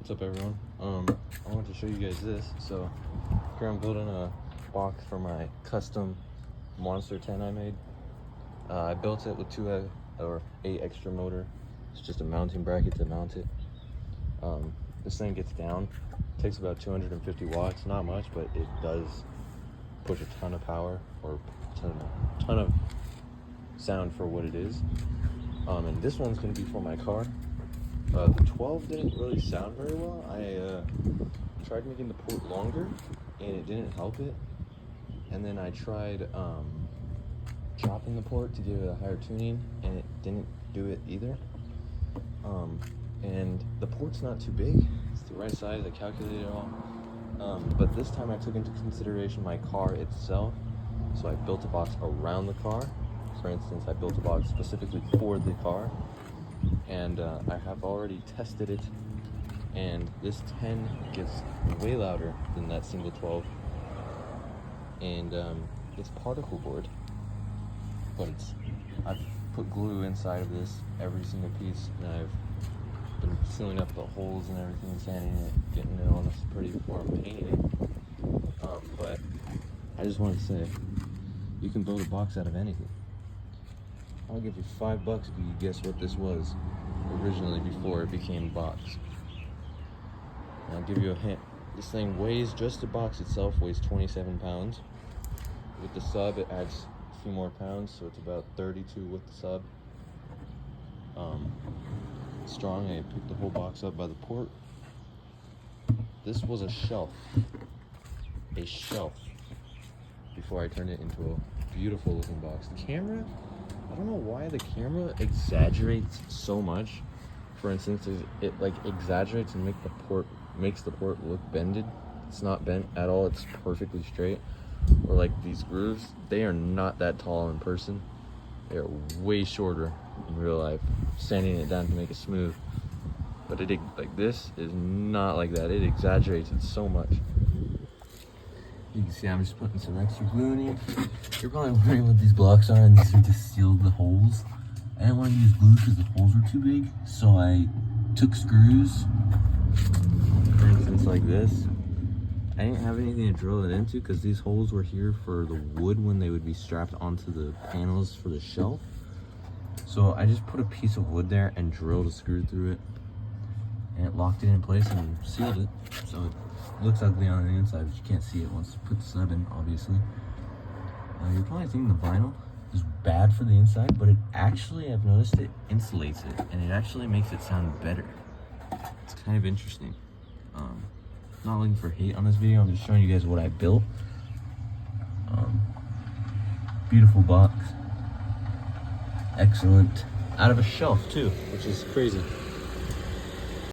What's up, everyone? I wanted to show you guys this. So here I'm building a box for my custom monster tent I made. I built it with 8 extra motor. It's just a mounting bracket to mount it. This thing gets down, takes about 250 watts, not much, but it does push a ton of power, or ton of sound for what it is. And this one's gonna be for my car. The 12 didn't really sound very well. I tried making the port longer and it didn't help it. And then I tried chopping the port to give it a higher tuning and it didn't do it either. And the port's not too big. It's the right size, I calculated it all. But this time I took into consideration my car itself. So I built a box around the car. For instance, I built a box specifically for the car. And I have already tested it, and this 10 gets way louder than that single 12. And it's particle board, but I've put glue inside of this, every single piece, and I've been sealing up the holes and everything, sanding it, getting it all pretty before I'm painting it. But I just want to say, you can build a box out of anything. I'll give you $5 if you guess what this was originally before it became a box. And I'll give you a hint. This thing weighs, just the box itself weighs 27 pounds. With the sub, it adds a few more pounds, so it's about 32 with the sub. Strong. I picked the whole box up by the port. This was a shelf. A shelf. Before I turned it into a beautiful looking box. The camera, I don't know why the camera exaggerates so much. For instance, it like exaggerates and makes the port look bended. It's not bent at all, it's perfectly straight. Or like these grooves, they are not that tall in person. They are way shorter in real life. Sanding it down to make it smooth. But like this is not like that. It exaggerates it so much. You can see I'm just putting some extra glue in here. You're probably wondering what these blocks are, and these are to seal the holes. I didn't want to use glue because the holes were too big, so I took screws, for instance like this. I didn't have anything to drill it into because these holes were here for the wood when they would be strapped onto the panels for the shelf. So I just put a piece of wood there and drilled a screw through it, and it locked it in place and sealed it. So it looks ugly on the inside, but you can't see it once you put the sub in, obviously. You're probably thinking the vinyl is bad for the inside, but it actually, I've noticed, it insulates it, and it actually makes it sound better. It's kind of interesting. Not looking for hate on this video, I'm just showing you guys what I built. Beautiful box. Excellent. Out of a shelf too, which is crazy.